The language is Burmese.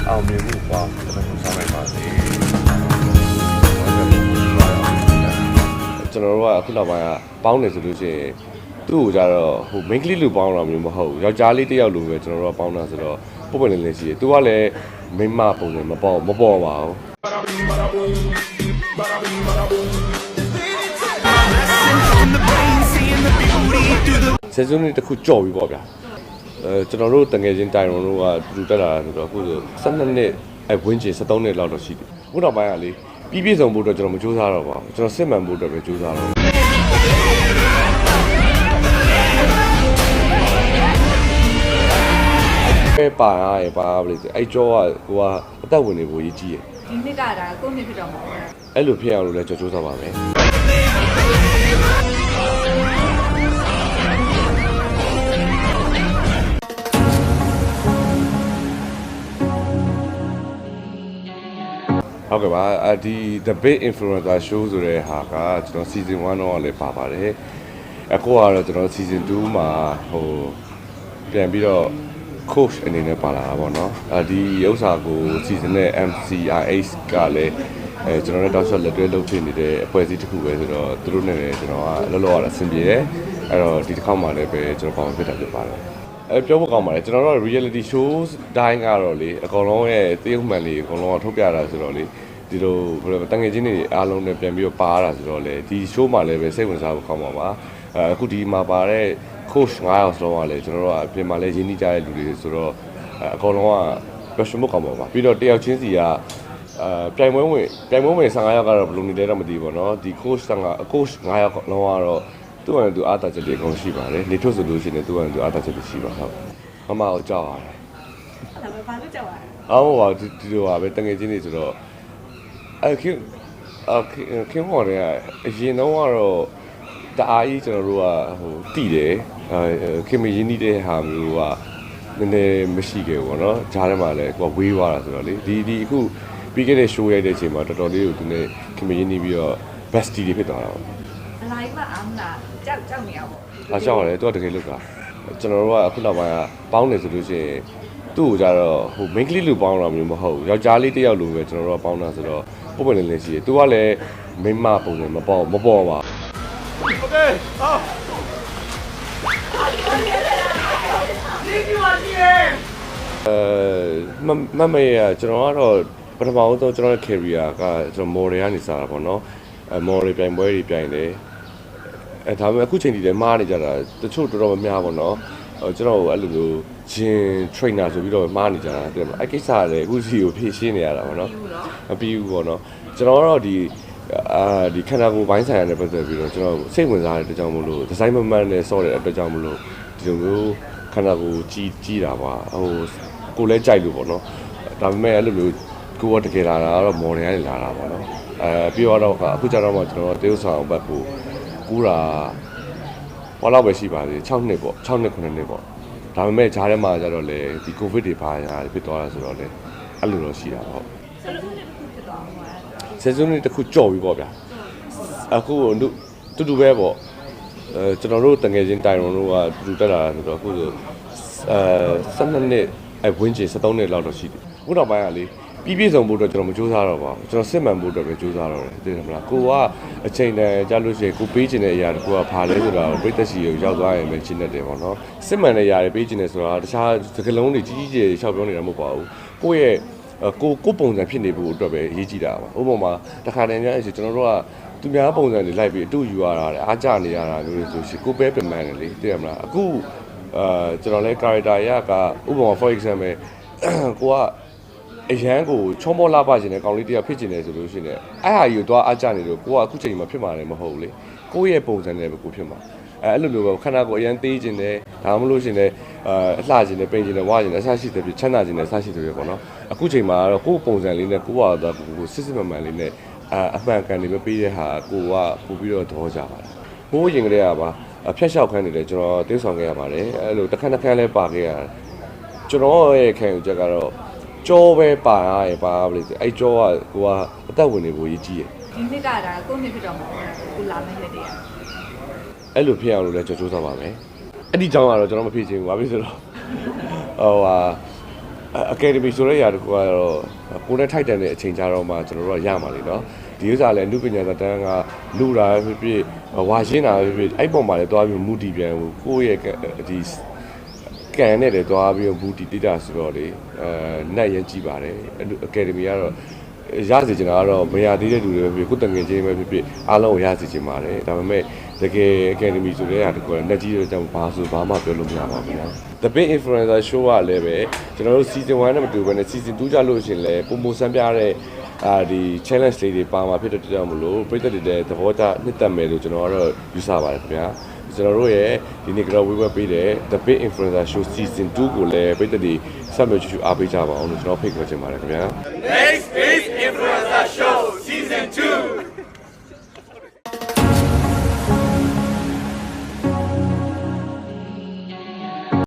အောင်မြင်မှုပါကျွန်တော်ဆောင်နိုင်ပါစေကျွန်တော်တို့ကအခုနောက်ပိုင်းကပေါင်းနေဆိုလို့ရှိရင်သူ့ကိုကြတော့ဟို main ကလေးလူပေါင်းတာမျိုးမဟုတ်ဘူးယောက်ျားလေးတစ်ယောက်လိုပဲကျွန်တော်တို့ကပေါင်းတာဆိုတော့ပုံပွင့်လေးရှိတယ်သူကလည်းမိန်းမပုံစံမပေါ်ပါဘူးဆယ်စုနှစ်တစ်ခုကြော်ပြီပေါ့ဗျာကျွန်တော်တို့တငယ်ချင်းတိုင်ရုံတို့ကတူတက်လာတာဆိုတော့အခုဆို12နှစ်ဝင်းကျင်73နှစ်လောက်တော့ရှိတယ်အခုနောက်ပိုင်းကလေပြီးပြည့်စုံဖို့အတွက်ကျွန်တော်မကြိုးစားတော့ပါဘူးကျွန်တော်စစ်မှန်ဖို့အတွက်ပဲကြိုးစားတော့ပဲပါရပါပါလေအဲ့ကြောကကိုကအသက်ဝင်နေဖို့ရည်ကြီးရယ်ဒီနှစ်ကဒါကိုနှစ်ဖြစ်တော့မှာပေါ့အဲ့လိုဖြစ်အောင်လို့လည်းကြိုးစားပါမယ်ဟုတ်ကဲ့ပါဒီ The Big Influencer Show ဆိုတဲ့ဟာကကျွန်တော် season 1တော့လည်းပါပါတယ်အခုကတော့ကျွန်တော် season 2မှာဟိုပြန်ပြီးတော့ coach အနေနဲ့ပါလာတာပေါ့နော်ဒီဥစ္စာကို season နဲ့ MCRH ကလည်းကျွန်တော်တို့တောက်လျှောက်လက်တွဲလုပ်ဖြစ်နေတဲ့အဖွဲ့အစည်းတစ်ခုပဲဆိုတော့သူတို့နဲ့လည်းကျွန်တော်ကလောလောရတာအဆင်ပြေတယ်အဲ့တော့ဒီတစ်ခေါက်မှလည်းပဲကျွန်တော်ပေါင်းဖြစ်တာဖြစ်ပါတယ်ပြောဖို့ကောင်းပါတယ်ကျွန်တော်တို့ reality shows တိုင်းကတော့လေအကောင်လုံးရဲ့သရုပ်မှန်လေးအကောင်လုံးကထုတ်ပြတာဆိုတော့လေဒီလိုဘယ်လိုတငယ်ချင်းတွေအားလုံးနဲ့ပြန်ပြီးတော့ပါရတာဆိုတော့လေဒီ show မှာလည်းပဲစိတ်ဝင်စားဖို့ကောင်းပါပါအခုဒီမှာပါတဲ့ coach 9ယောက်စလုံးကလည်းကျွန်တော်တို့အပြင်မှာလည်းရင်းနှီးကြတဲ့လူတွေဆိုတော့အကောင်လုံးက passion မှုကောင်းပါပါပြီးတော့တယောက်ချင်းစီကပြိုင်ပွဲဝင်15ယောက်ကတော့ဘယ်လိုနေလဲတော့မသိဘူးပေါ့နော်ဒီ coach 9ယောက်လုံးကတော့သူ့အနေနဲ့သူအားသာချက်တွေအကုန်ရှိပါတယ်နေထုတ်ဆိုလို့ရှိရင်သူ့အနေနဲ့သူအားသာချက်တွေရှိပါဟုတ်မမကိုကြောက်ရတယ်ဒါပဲဘာလို့ကြောက်ရလဲအော်ဟိုဒီလိုပါပဲတငယ်ချင်းတွေဆိုတော့ခင်မော်တွေကအရင်တော့ကတော့တအားကြီးကျွန်တော်တို့ကဟိုတည်တယ်ခင်မရင်းနှီးတဲ့ဟာမျိုးကနည်းနည်းမရှိခဲ့ဘူးပေါ့နော်ဂျားထဲမှာလည်းကိုကဝေးသွားတာဆိုတော့လေဒီအခုပြီးခဲ့တဲ့ show ရိုက်တဲ့အချိန်မှာတော်တော်လေးကိုသူနဲ့ခင်မရင်းနှီးပြီးတော့ bestie တွေဖြစ်သွားတာပေါ့အလိုက်မအားမလားကြောက်နေရပါဘောကြောက်ရတယ်သူကတကယ်လို့ကကျွန်တော်တို့ကအခုနောက်ပိုင်းကပေါင်းနေဆိုလို့ရှိရင်သူ့ကိုကြတော့ဟို main ကလေးလူပေါင်းတာမျိုးမဟုတ်ဘူးယောက်ျားလေးတစ်ယောက်လိုပဲကျွန်တော်တို့ကပေါင်းတာဆိုတော့ပုံပွင့်လေးရှိတယ်သူကလည်းမိန်းမပုံစံမပေါ်ပါโอเคမမေရကျွန်တော်ကတော့ပထမဆုံးကျွန်တော်ရဲ့ career ကကျွန်တော် model ကနေစတာပေါ့နော်model ပြိုင်ပွဲတွေပြိုင်တယ်ဒါပေမဲ့အခုချိန်ထိလည်းမားနေကြတာတချို့တော်တော်များပေါ့နော်ကျွန်တော်အဲ့လိုမျိုးဂျင် trainer ဆိုပြီးတော့မားနေကြတာတဲ့အဲ့ကိစ္စလည်းအခုစီကိုဖြည့်ရှင်းနေရတာပေါ့နော်မပြီးဘူးပေါ့နော်ကျွန်တော်ကတော့ဒီခန္ဓာကိုယ်ဘိုင်းဆိုင်ရာနဲ့ပတ်သက်ပြီးတော့ကျွန်တော်စိတ်ဝင်စားတဲ့အတွက်ကြောင့်မို့လို့ဒီဇိုင်းမမှန်နဲ့ဆော့တဲ့အတွက်ကြောင့်မို့လို့ဒီလိုမျိုးခန္ဓာကိုယ်ကြီးတာပါဟိုကိုလည်းကြိုက်လို့ပေါ့နော်ဒါပေမဲ့အဲ့လိုမျိုးကိုကတကယ်လာတာကတော့ model ကနေလာတာပေါ့နော်ပြီးတော့အခုကျတော့မှကျွန်တော်တရုတ်ဆောင်ဘက်ကိုကူးတာဘာလို့ပဲရှိပါသေး6နှစ်ပေါ့6နှစ်9နှစ်ပေါ့ဒါပေမဲ့ဂျားထဲမှာကျတော့လေဒီ covid တွေပါညာဖြစ်သွားတာဆိုတော့လေအဲ့လိုတော့ရှိတာပေါ့ဆယ်စုနှစ်တစ်ခုကြော်ပြီပေါ့ဗျာအခုတူပဲပေါ့ကျွန်တော်တို့တငယ်ချင်းတိုင်ရုံတို့ကတူတက်လာတာဆိုတော့အခုဆို12နှစ်ဝင်းကျင်73နှစ်လောက်တော့ရှိတယ်အခုနောက်ပိုင်းကလေပြီးပြည့်စုံဖို့အတွက်ကျွန်တော်မကြိုးစားတော့ပါဘူးကျွန်တော်စစ်မှန်ဖို့အတွက်ပဲကြိုးစားတော့တယ်သိတယ်မလားကိုကအချိန်တန်ကြာလို့ရှိရင်ကိုပေးချင်တဲ့အရာတခုကဘာလဲဆိုတာကိုပြည့်သက်စီကိုရောက်သွားရင်ပဲရှင်းနေတယ်ပေါ့နော်စစ်မှန်တဲ့ຢာတွေပေးချင်တယ်ဆိုတာတခြားစကလုံးတွေကြီးကြီးရှောက်ပြောနေတာမဟုတ်ပါဘူးကိုယ့်ရဲ့ကိုပုံစံဖြစ်နေဖို့အတွက်ပဲရေးကြည့်တာပါဥပမာတခါတည်းညအဲ့ကျွန်တော်တို့ကသူများပုံစံတွေလိုက်ပြီးအတူယူရတာအားကြနေရတာမျိုးတွေဆိုရှင်ကိုပဲပြန်မှန်းတယ်လေသိရမလားအခုကျွန်တော်လဲ character ရကဥပမာ for example ကိုကအရန်ကိုချုံးမောလာပါခြင်းနဲ့ကောင်လေးတရားဖြစ်ခြင်းနဲ့ဆိုလို့ရှိရင်အဲ့ဟာကြီးကိုသွားအားကြနေလို့ကိုကအခုချိန်မှာဖြစ်မှာလည်းမဟုတ်ဘူးလေကိုယ့်ရဲ့ပုံစံနဲ့ပဲကိုဖြစ်မှာအဲ့လိုမျိုးပဲခန္ဓာကိုယ်အရန်သေးခြင်းနဲ့ဒါမှမဟုတ်ရှင်လည်းအလှခြင်းနဲ့ပိန်ခြင်းနဲ့ဝါခြင်းနဲ့အဆရှိတဲ့ပြချမ်းသာခြင်းနဲ့အဆရှိတဲ့ပြပေါ့နော်အခုချိန်မှာတော့ကိုယ့်ပုံစံလေးနဲ့ကိုယ့်ဟာကိုစစ်စစ်မှန်မှန်လေးနဲ့အမှန်ကန်နေမပေးတဲ့ဟာကိုကပို့ပြီးတော့သဘောကျပါတယ်ဟိုးရင်ကလေးကပါဖျက်လျှောက်ခန်းနေတယ်ကျွန်တော်တင်းဆောင်ခဲ့ရပါတယ်အဲ့လိုတစ်ခါတစ်ခါလဲပါခဲ့ရကျွန်တော်ရဲ့ခံယူချက်ကတော့ကြောပဲပါရပါလေအဲ့ကြောကကိုကအသက်ဝင်နေဖို့ရည်ကြီးရယ်ဒီနှစ်ကဒါကိုနှစ်ဖြစ်တော့မှာကိုလာမယ့်နှစ်တည်းအဲ့လိုဖြစ်အောင်လို့လည်းကြိုးစားပါမယ်အဲ့ဒီကြောင့်ကတော့ကျွန်တော်မဖြစ်ချင်ဘူးဘာဖြစ်ဆိုတော့ဟို academy ဆိုတဲ့ຢာတခုကတော့ကိုယ်နဲ့ထိုက်တန်တဲ့အချိန်ကြတော့မှကျွန်တော်တို့ကရမှာလေနော်ဒီဥစ္စာလည်းအမှုပညာသက်တမ်းကလူတာဖြစ်ဖြစ်ဝါရှင်းတာဖြစ်ဖြစ်အဲ့ပုံမှာလည်းတွားပြီးမူတည်ပြန်ဘူးကိုယ့်ရဲ့ဒီကန်နဲ့လည်းတွားပြီးမူတည်တိတာဆိုတော့လေနတ်ရင်ကြည့်ပါတယ် academy ကတော့ရစီချင်တာကတော့မရသေးတဲ့လူတွေပဲဖြစ်ကိုယ်တငယ်ချင်းပဲဖြစ်ဖြစ်အားလုံးကိုရစီချင်ပါတယ်ဒါပေမဲ့တကယ် academy ဆိုတဲ့ຢာတခုကလက်ကြီးတော့ကြောင့်ဘာဆိုဘာမှပြောလို့မရပါဘူးနော် The Big Influencer Show ကလည်းပဲကျွန်တော်တို့ season 1နဲ့မတူဘဲနဲ့ season 2ကြလို့ရှိရင်လည်းပုံမစံပြတဲ့ဒီ challenge လေးတွေပါမှာဖြစ်တဲ့အတွက်ကြောင့်မလို့ပြည်သက်တဲ့သဘောကျနှစ်သက်မယ်လို့ကျွန်တော်ကတော့ယူဆပါတယ်ခင်ဗျာကျွန်တော်တို့ရဲ့ဒီနေ့ကတော့ဝေးဝဲပေးတဲ့ The Big Influencer Show season 2ကိုလည်းပြည်သက်တွေဆက်မြှောက်ချူအားပေးကြပါအောင်လို့ကျွန်တော်ဖိတ်ခေါ်ချင်ပါတယ်ခင်ဗျာ Next Big Influencer Show Season 2